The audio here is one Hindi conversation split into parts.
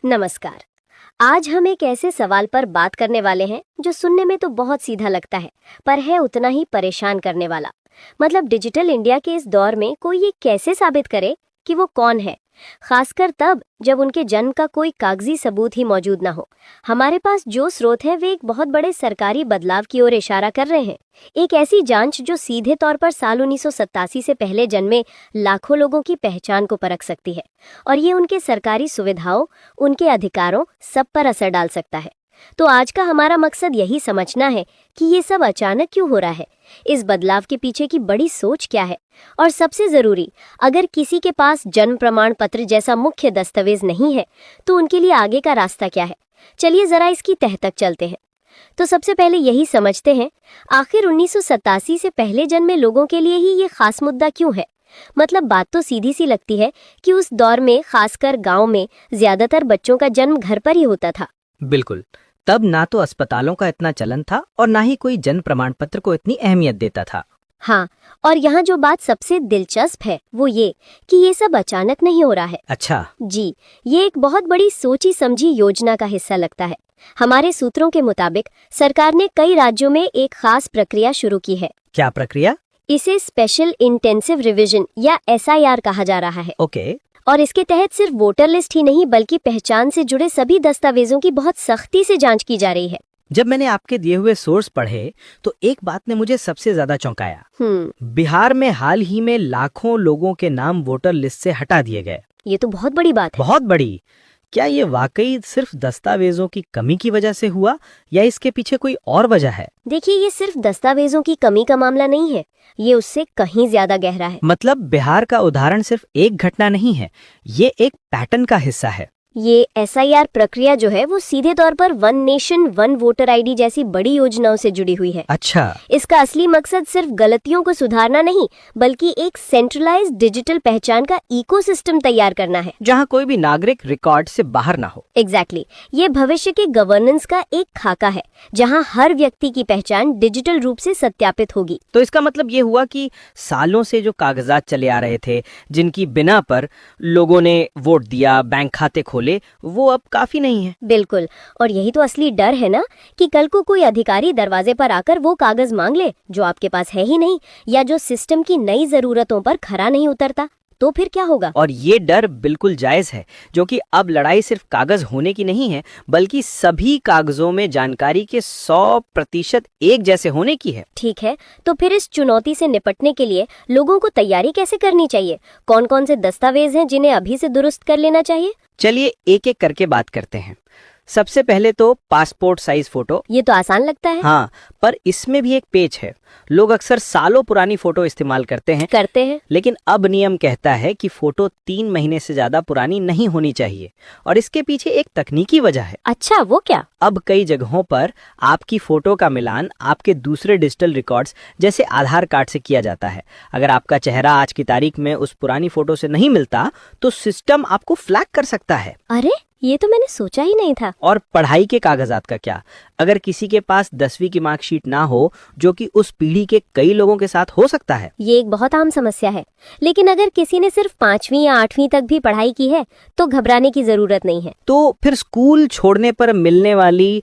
नमस्कार। आज हम एक ऐसे सवाल पर बात करने वाले हैं जो सुनने में तो बहुत सीधा लगता है, पर है उतना ही परेशान करने वाला। मतलब डिजिटल इंडिया के इस दौर में कोई ये कैसे साबित करे कि वो कौन है, खासकर तब जब उनके जन्म का कोई कागजी सबूत ही मौजूद ना हो। हमारे पास जो स्रोत है वे एक बहुत बड़े सरकारी बदलाव की ओर इशारा कर रहे हैं। एक ऐसी जांच जो सीधे तौर पर साल 1987 से पहले जन्मे लाखों लोगों की पहचान को परख सकती है, और ये उनके सरकारी सुविधाओं, उनके अधिकारों सब पर असर डाल सकता है। तो आज का हमारा मकसद यही समझना है कि ये सब अचानक क्यों हो रहा है, इस बदलाव के पीछे की बड़ी सोच क्या है, और सबसे जरूरी, अगर किसी के पास जन्म प्रमाण पत्र जैसा मुख्य दस्तावेज नहीं है तो उनके लिए आगे का रास्ता क्या है। चलिए जरा इसकी तह तक चलते हैं। तो सबसे पहले यही समझते हैं, आखिर 1987 से पहले जन्मे लोगों के लिए ही ये खास मुद्दा क्यों है। मतलब बात तो सीधी सी लगती है कि उस दौर में खासकर गांव में ज्यादातर बच्चों का जन्म घर पर ही होता था। बिल्कुल, तब ना तो अस्पतालों का इतना चलन था और ना ही कोई जन्म प्रमाण पत्र को इतनी अहमियत देता था। हाँ, और यहाँ जो बात सबसे दिलचस्प है वो ये कि ये सब अचानक नहीं हो रहा है। अच्छा जी, ये एक बहुत बड़ी सोची समझी योजना का हिस्सा लगता है। हमारे सूत्रों के मुताबिक सरकार ने कई राज्यों में एक खास प्रक्रिया शुरू की है। क्या प्रक्रिया? इसे स्पेशल इंटेंसिव रिवीजन या SIR कहा जा रहा है। ओके। और इसके तहत सिर्फ वोटर लिस्ट ही नहीं बल्कि पहचान से जुड़े सभी दस्तावेजों की बहुत सख्ती से जांच की जा रही है। जब मैंने आपके दिए हुए सोर्स पढ़े तो एक बात ने मुझे सबसे ज्यादा चौंकाया। बिहार में हाल ही में लाखों लोगों के नाम वोटर लिस्ट से हटा दिए गए। ये तो बहुत बड़ी बात है। बहुत बड़ी। क्या ये वाकई सिर्फ दस्तावेजों की कमी की वजह से हुआ या इसके पीछे कोई और वजह है? देखिए, ये सिर्फ दस्तावेजों की कमी का मामला नहीं है, ये उससे कहीं ज्यादा गहरा है। मतलब बिहार का उदाहरण सिर्फ एक घटना नहीं है, ये एक पैटर्न का हिस्सा है। ये SIR प्रक्रिया जो है वो सीधे तौर पर one nation one voter ID जैसी बड़ी योजनाओं से जुड़ी हुई है। अच्छा। इसका असली मकसद सिर्फ गलतियों को सुधारना नहीं बल्कि एक सेंट्रलाइज्ड डिजिटल पहचान का इकोसिस्टम तैयार करना है, जहां कोई भी नागरिक रिकॉर्ड से बाहर ना हो। एग्जैक्टली। ये भविष्य के गवर्नेंस का एक खाका है जहां हर व्यक्ति की पहचान डिजिटल रूप से सत्यापित होगी। तो इसका मतलब ये हुआ कि सालों से जो कागजात चले आ रहे थे, जिनकी बिना पर लोगों ने वोट दिया, बैंक खाते खोले, वो अब काफी नहीं है। बिल्कुल, और यही तो असली डर है ना कि कल को कोई अधिकारी दरवाजे पर आकर वो कागज मांग ले जो आपके पास है ही नहीं, या जो सिस्टम की नई जरूरतों पर खरा नहीं उतरता, तो फिर क्या होगा? और ये डर बिल्कुल जायज है, जो कि अब लड़ाई सिर्फ कागज होने की नहीं है बल्कि सभी कागजों में जानकारी के 100% एक जैसे होने की है। ठीक है, तो फिर इस चुनौती से निपटने के लिए लोगों को तैयारी कैसे करनी चाहिए? कौन कौन से दस्तावेज हैं जिन्हें अभी से दुरुस्त कर लेना चाहिए? चलिए एक एक करके बात करते हैं। सबसे पहले तो पासपोर्ट साइज फोटो। ये तो आसान लगता है। हाँ, पर इसमें भी एक पेच है। लोग अक्सर सालों पुरानी फोटो इस्तेमाल करते हैं, लेकिन अब नियम कहता है कि फोटो 3 महीने से ज्यादा पुरानी नहीं होनी चाहिए, और इसके पीछे एक तकनीकी वजह है। अच्छा, वो क्या? अब कई जगहों पर आपकी फोटो का मिलान आपके दूसरे डिजिटल रिकॉर्ड्स जैसे आधार कार्ड से किया जाता है। अगर आपका चेहरा आज की तारीख में उस पुरानी फोटो से नहीं मिलता तो सिस्टम आपको फ्लैग कर सकता है। अरे, ये तो मैंने सोचा ही नहीं था। और पढ़ाई के कागजात का क्या? अगर किसी के पास 10वीं की मार्कशीट ना हो, जो कि उस पीढ़ी के कई लोगों के साथ हो सकता है। ये एक बहुत आम समस्या है, लेकिन अगर किसी ने सिर्फ 5वीं या 8वीं तक भी पढ़ाई की है तो घबराने की जरूरत नहीं है। तो फिर स्कूल छोड़ने पर मिलने वाली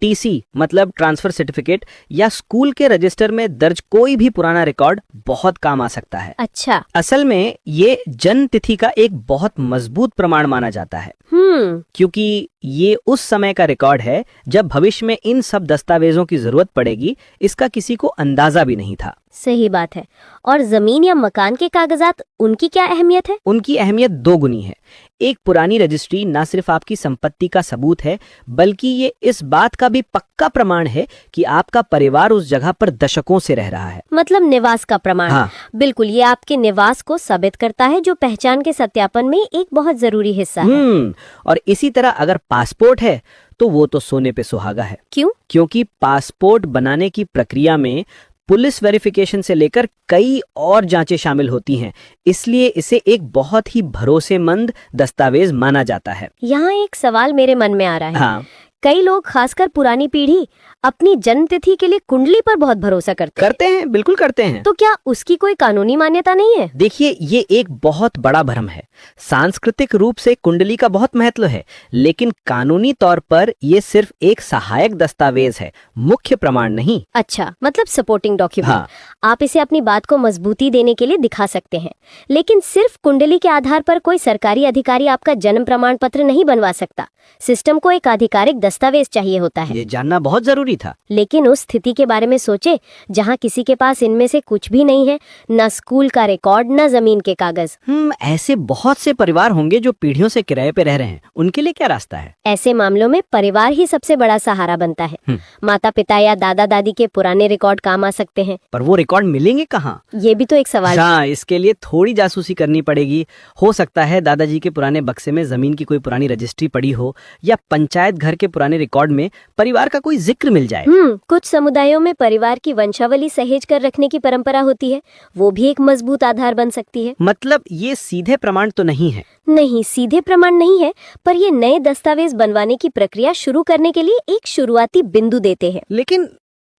TC मतलब ट्रांसफर सर्टिफिकेट या स्कूल के रजिस्टर में दर्ज कोई भी पुराना रिकॉर्ड बहुत काम आ सकता है। अच्छा। असल में ये जन्म तिथि का एक बहुत मजबूत प्रमाण माना जाता है, क्योंकि ये उस समय का रिकॉर्ड है जब भविष्य में इन सब दस्तावेजों की जरूरत पड़ेगी। इसका किसी को अंदाजा भी नहीं था। सही बात है। और जमीन या मकान के कागजात, उनकी क्या अहमियत है? उनकी अहमियत दोगुनी है। एक पुरानी रजिस्ट्री न सिर्फ आपकी संपत्ति का सबूत है बल्कि ये इस बात का भी पक्का प्रमाण है कि आपका परिवार उस जगह पर दशकों से रह रहा है। मतलब निवास का प्रमाण। हाँ। बिल्कुल, ये आपके निवास को साबित करता है, जो पहचान के सत्यापन में एक बहुत जरूरी हिस्सा है। और इसी तरह अगर पासपोर्ट है तो वो तो सोने पे सुहागा है। क्यों? क्योंकि पासपोर्ट बनाने की प्रक्रिया में पुलिस वेरिफिकेशन से लेकर कई और जांचें शामिल होती हैं, इसलिए इसे एक बहुत ही भरोसेमंद दस्तावेज माना जाता है। यहाँ एक सवाल मेरे मन में आ रहा है। हाँ। कई लोग, खासकर पुरानी पीढ़ी, अपनी जन्म तिथि के लिए कुंडली पर बहुत भरोसा करते हैं, बिल्कुल करते हैं। तो क्या उसकी कोई कानूनी मान्यता नहीं है? देखिए, ये एक बहुत बड़ा भ्रम है। सांस्कृतिक रूप से कुंडली का बहुत महत्व है, लेकिन कानूनी तौर पर ये सिर्फ एक सहायक दस्तावेज है, मुख्य प्रमाण नहीं। अच्छा, मतलब सपोर्टिंग डॉक्यूमेंट। हाँ। आप इसे अपनी बात को मजबूती देने के लिए दिखा सकते हैं, लेकिन सिर्फ कुंडली के आधार पर कोई सरकारी अधिकारी आपका जन्म प्रमाण पत्र नहीं बनवा सकता। सिस्टम को एक आधिकारिक दस्तावेज चाहिए होता है। ये जानना बहुत जरूरी था। लेकिन उस स्थिति के बारे में सोचे जहाँ किसी के पास इनमें से कुछ भी नहीं है, न स्कूल का रिकॉर्ड, न जमीन के कागज। ऐसे बहुत से परिवार होंगे जो पीढ़ियों से किराए पे रह रहे हैं। उनके लिए क्या रास्ता है? ऐसे मामलों में परिवार ही सबसे बड़ा सहारा बनता है। माता पिता या दादा दादी के पुराने रिकॉर्ड काम आ सकते हैं। पर वो रिकॉर्ड मिलेंगे कहाँ? ये भी तो एक सवाल है। हाँ, इसके लिए थोड़ी जासूसी करनी पड़ेगी। हो सकता है दादाजी के पुराने बक्से में जमीन की कोई पुरानी रजिस्ट्री पड़ी हो, या पंचायत घर के पुराने रिकॉर्ड में परिवार का कोई जिक्र मिल जाए। कुछ समुदायों में परिवार की वंशावली सहेज कर रखने की परंपरा होती है, वो भी एक मजबूत आधार बन सकती है। मतलब ये सीधे प्रमाण तो नहीं है? नहीं, सीधे प्रमाण नहीं है, पर ये नए दस्तावेज बनवाने की प्रक्रिया शुरू करने के लिए एक शुरुआती बिंदु देते हैं। लेकिन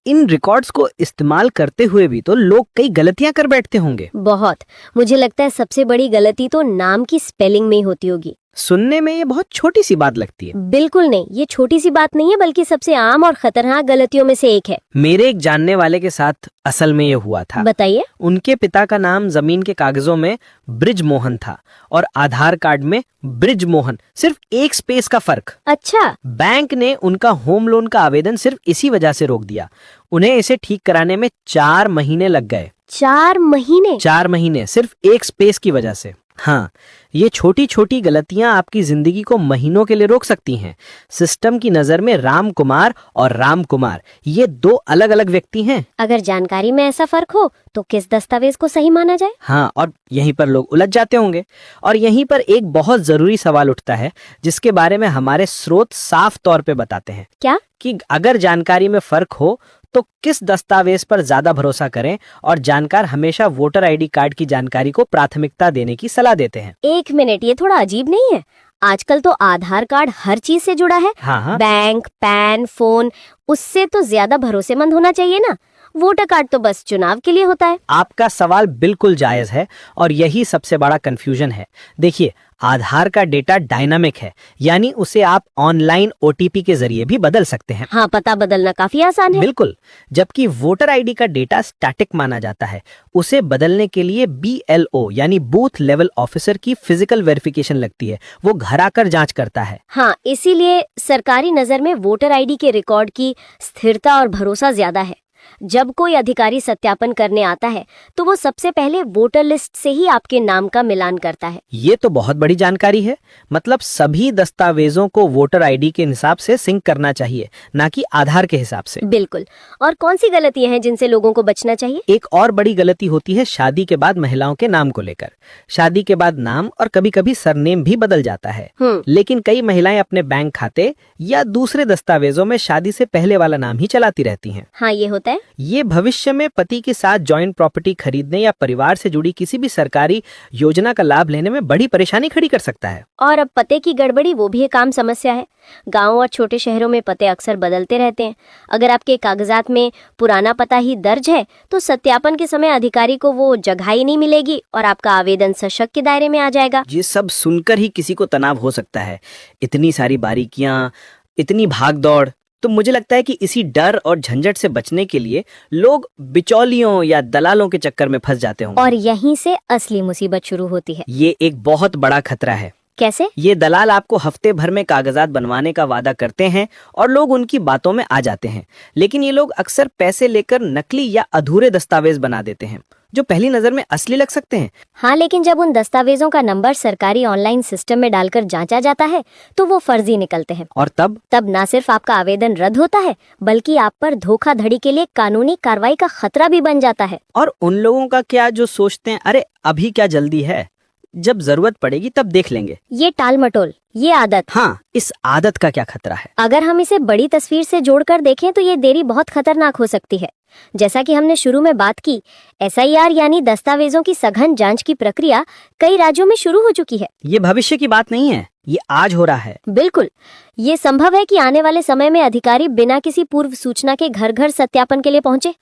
इन रिकॉर्ड्स को इस्तेमाल करते हुए भी तो लोग कई गलतियां कर बैठते होंगे। बहुत। मुझे लगता है सबसे बड़ी गलती तो नाम की स्पेलिंग में ही होती होगी। सुनने में ये बहुत छोटी सी बात लगती है। बिल्कुल नहीं, ये छोटी सी बात नहीं है, बल्कि सबसे आम और खतरनाक गलतियों में से एक है। मेरे एक जानने वाले के साथ असल में ये हुआ था। बताइए। उनके पिता का नाम जमीन के कागजों में ब्रिज मोहन था और आधार कार्ड में ब्रिज मोहन, सिर्फ एक स्पेस का फर्क। अच्छा। बैंक ने उनका होम लोन का आवेदन सिर्फ इसी वजह से रोक दिया। उन्हें इसे ठीक कराने में 4 महीने लग गए। 4 महीने? 4 महीने, सिर्फ एक स्पेस की वजह से। हाँ, ये छोटी छोटी गलतियां आपकी जिंदगी को महीनों के लिए रोक सकती हैं। सिस्टम की नजर में राम कुमार और राम कुमार ये 2 अलग अलग व्यक्ति हैं। अगर जानकारी में ऐसा फर्क हो तो किस दस्तावेज को सही माना जाए? हाँ, और यहीं पर लोग उलझ जाते होंगे। और यहीं पर एक बहुत जरूरी सवाल उठता है, जिसके बारे में हमारे स्रोत साफ तौर पे बताते हैं। क्या? कि अगर जानकारी में फर्क हो तो किस दस्तावेज पर ज्यादा भरोसा करें, और जानकार हमेशा वोटर आईडी कार्ड की जानकारी को प्राथमिकता देने की सलाह देते हैं। 1 मिनट, ये थोड़ा अजीब नहीं है? आजकल तो आधार कार्ड हर चीज से जुड़ा है। हाँ। बैंक, पैन, फोन, उससे तो ज्यादा भरोसेमंद होना चाहिए ना। वोटर कार्ड तो बस चुनाव के लिए होता है। आपका सवाल बिल्कुल जायज है, और यही सबसे बड़ा कंफ्यूजन है। देखिए, आधार का डेटा डायनामिक है, यानी उसे आप ऑनलाइन ओटीपी के जरिए भी बदल सकते हैं। हाँ, पता बदलना काफी आसान है। बिल्कुल। जबकि वोटर आईडी का डेटा स्टैटिक माना जाता है। उसे बदलने के लिए BLO यानी बूथ लेवल ऑफिसर की फिजिकल वेरिफिकेशन लगती है। वो घर आकर जांच करता है। हाँ, इसीलिए सरकारी नजर में वोटर आईडी के रिकॉर्ड की स्थिरता और भरोसा ज्यादा है। जब कोई अधिकारी सत्यापन करने आता है तो वो सबसे पहले वोटर लिस्ट से ही आपके नाम का मिलान करता है। ये तो बहुत बड़ी जानकारी है। मतलब सभी दस्तावेजों को वोटर आईडी के हिसाब से सिंक करना चाहिए, ना कि आधार के हिसाब से। बिल्कुल। और कौन सी गलतियां हैं जिनसे लोगों को बचना चाहिए? एक और बड़ी गलती होती है शादी के बाद महिलाओं के नाम को लेकर। शादी के बाद नाम और कभी कभी सरनेम भी बदल जाता है। लेकिन कई महिलाएं अपने बैंक खाते या दूसरे दस्तावेजों में शादी से पहले वाला नाम ही चलाती रहती हैं। हाँ, ये होता है। ये भविष्य में पति के साथ जॉइंट प्रॉपर्टी खरीदने या परिवार से जुड़ी किसी भी सरकारी योजना का लाभ लेने में बड़ी परेशानी खड़ी कर सकता है। और अब पते की गड़बड़ी, वो भी एक आम समस्या है। गांव और छोटे शहरों में पते अक्सर बदलते रहते हैं। अगर आपके कागजात में पुराना पता ही दर्ज है तो सत्यापन के समय अधिकारी को वो जगह ही नहीं मिलेगी और आपका आवेदन सशक के दायरे में आ जाएगा। ये सब सुनकर ही किसी को तनाव हो सकता है। इतनी सारी बारीकियां, इतनी भाग दौड़। तो मुझे लगता है कि इसी डर और झंझट से बचने के लिए लोग बिचौलियों या दलालों के चक्कर में फंस जाते होंगे। और यहीं से असली मुसीबत शुरू होती है। ये एक बहुत बड़ा खतरा है। कैसे? ये दलाल आपको हफ्ते भर में कागजात बनवाने का वादा करते हैं और लोग उनकी बातों में आ जाते हैं। लेकिन ये लोग अक्सर पैसे लेकर नकली या अधूरे दस्तावेज बना देते हैं, जो पहली नजर में असली लग सकते हैं। हाँ, लेकिन जब उन दस्तावेजों का नंबर सरकारी ऑनलाइन सिस्टम में डालकर जांचा जाता है तो वो फर्जी निकलते हैं। और तब न सिर्फ आपका आवेदन रद्द होता है, बल्कि आप पर धोखाधड़ी के लिए कानूनी कार्रवाई का खतरा भी बन जाता है। और उन लोगों का क्या जो सोचते हैं, अरे अभी क्या जल्दी है, जब जरूरत पड़ेगी तब देख लेंगे। ये टाल मटोल, ये आदत। हाँ, इस आदत का क्या खतरा है? अगर हम इसे बड़ी तस्वीर से जोड़कर देखें तो ये देरी बहुत खतरनाक हो सकती है। जैसा कि हमने शुरू में बात की, SIR यानी दस्तावेजों की सघन जांच की प्रक्रिया कई राज्यों में शुरू हो चुकी है। ये भविष्य की बात नहीं है, ये आज हो रहा है। बिल्कुल, ये संभव है कि आने वाले समय में अधिकारी बिना किसी पूर्व सूचना के घर घर सत्यापन के लिए पहुंचे।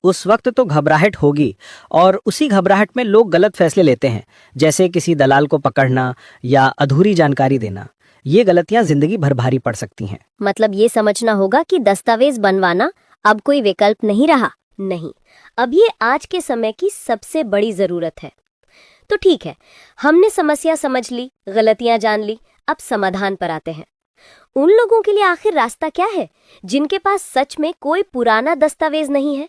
उस वक्त तो घबराहट होगी, और उसी घबराहट में लोग गलत फैसले लेते हैं, जैसे किसी दलाल को पकड़ना या अधूरी जानकारी देना। ये गलतियां जिंदगी भर भारी पड़ सकती हैं। मतलब ये समझना होगा कि दस्तावेज बनवाना अब कोई विकल्प नहीं रहा। नहीं, अब ये आज के समय की सबसे बड़ी जरूरत है। तो ठीक है, हमने समस्या समझ ली, गलतियां जान ली, अब समाधान पर आते हैं। उन लोगों के लिए आखिर रास्ता क्या है जिनके पास सच में कोई पुराना दस्तावेज नहीं है?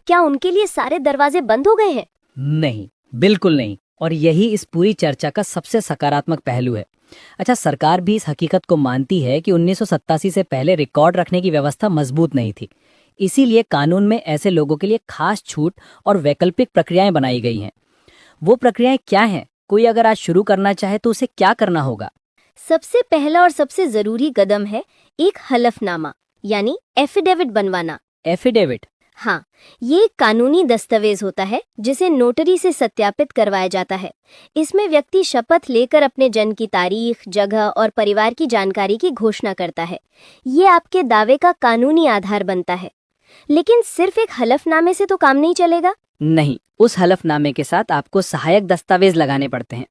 क्या उनके लिए सारे दरवाजे बंद हो गए हैं? नहीं, बिल्कुल नहीं। और यही इस पूरी चर्चा का सबसे सकारात्मक पहलू है। अच्छा, सरकार भी इस हकीकत को मानती है कि 1987 से पहले रिकॉर्ड रखने की व्यवस्था मजबूत नहीं थी। इसीलिए कानून में ऐसे लोगों के लिए खास छूट और वैकल्पिक प्रक्रियाएं बनाई गई हैं। वो प्रक्रियाएं क्या हैं? कोई अगर आज शुरू करना चाहे तो उसे क्या करना होगा? सबसे पहला और सबसे जरूरी कदम है एक हलफनामा यानी एफिडेविट बनवाना। एफिडेविट? हाँ, ये एक कानूनी दस्तावेज होता है जिसे नोटरी से सत्यापित करवाया जाता है। इसमें व्यक्ति शपथ लेकर अपने जन्म की तारीख, जगह और परिवार की जानकारी की घोषणा करता है। ये आपके दावे का कानूनी आधार बनता है। लेकिन सिर्फ एक हलफनामे से तो काम नहीं चलेगा। नहीं, उस हलफनामे के साथ आपको सहायक दस्तावेज लगाने पड़ते हैं,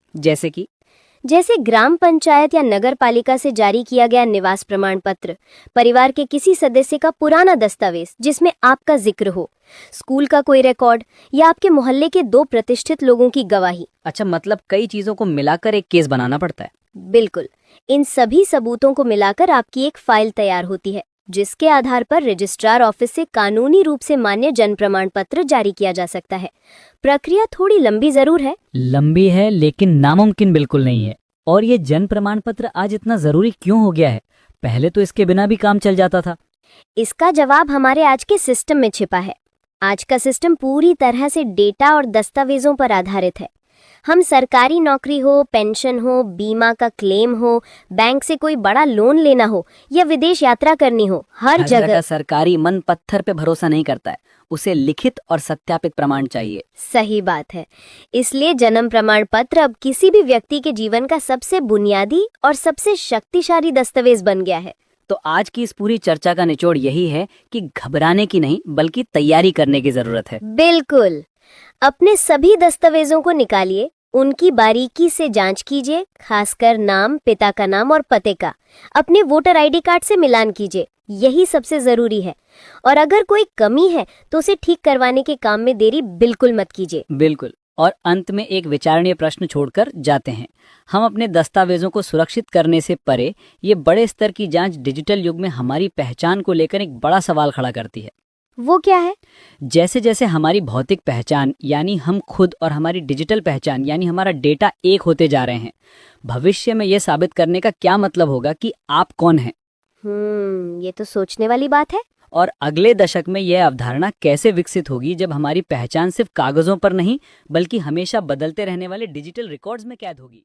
जैसे ग्राम पंचायत या नगर पालिका से जारी किया गया निवास प्रमाण पत्र, परिवार के किसी सदस्य का पुराना दस्तावेज जिसमें आपका जिक्र हो, स्कूल का कोई रिकॉर्ड या आपके मोहल्ले के 2 प्रतिष्ठित लोगों की गवाही। अच्छा, मतलब कई चीजों को मिलाकर एक केस बनाना पड़ता है। बिल्कुल, इन सभी सबूतों को मिलाकर आपकी एक फाइल तैयार होती है जिसके आधार पर रजिस्ट्रार ऑफिस से कानूनी रूप से मान्य जन्म प्रमाण पत्र जारी किया जा सकता है। प्रक्रिया थोड़ी लंबी जरूर है। लंबी है, लेकिन नामुमकिन बिल्कुल नहीं है। और ये जन्म प्रमाण पत्र आज इतना जरूरी क्यों हो गया है? पहले तो इसके बिना भी काम चल जाता था। इसका जवाब हमारे आज के सिस्टम में छिपा है। आज का सिस्टम पूरी तरह से डेटा और दस्तावेजों पर आधारित है। हम सरकारी नौकरी हो, पेंशन हो, बीमा का क्लेम हो, बैंक से कोई बड़ा लोन लेना हो या विदेश यात्रा करनी हो, हर जगह सरकारी मन पत्थर पे भरोसा नहीं करता है। उसे लिखित और सत्यापित प्रमाण चाहिए। सही बात है। इसलिए जन्म प्रमाण पत्र अब किसी भी व्यक्ति के जीवन का सबसे बुनियादी और सबसे शक्तिशाली दस्तावेज बन गया है। तो आज की इस पूरी चर्चा का निचोड़ यही है कि घबराने की नहीं बल्कि तैयारी करने की जरूरत है। बिल्कुल, अपने सभी दस्तावेजों को निकालिए, उनकी बारीकी से जांच कीजिए, खासकर नाम, पिता का नाम और पते का। अपने वोटर ID कार्ड से मिलान कीजिए, यही सबसे जरूरी है। और अगर कोई कमी है तो उसे ठीक करवाने के काम में देरी बिल्कुल मत कीजिए। बिल्कुल। और अंत में एक विचारणीय प्रश्न छोड़कर जाते हैं। हम अपने दस्तावेजों को सुरक्षित करने से परे ये बड़े स्तर की जांच डिजिटल युग में हमारी पहचान को लेकर एक बड़ा सवाल खड़ा करती है। वो क्या है? जैसे जैसे हमारी भौतिक पहचान यानी हम खुद और हमारी डिजिटल पहचान यानी हमारा डेटा एक होते जा रहे हैं, भविष्य में ये साबित करने का क्या मतलब होगा कि आप कौन हैं? ये तो सोचने वाली बात है। और अगले दशक में यह अवधारणा कैसे विकसित होगी जब हमारी पहचान सिर्फ कागजों पर नहीं बल्कि हमेशा बदलते रहने वाले डिजिटल रिकॉर्ड्स में कैद होगी।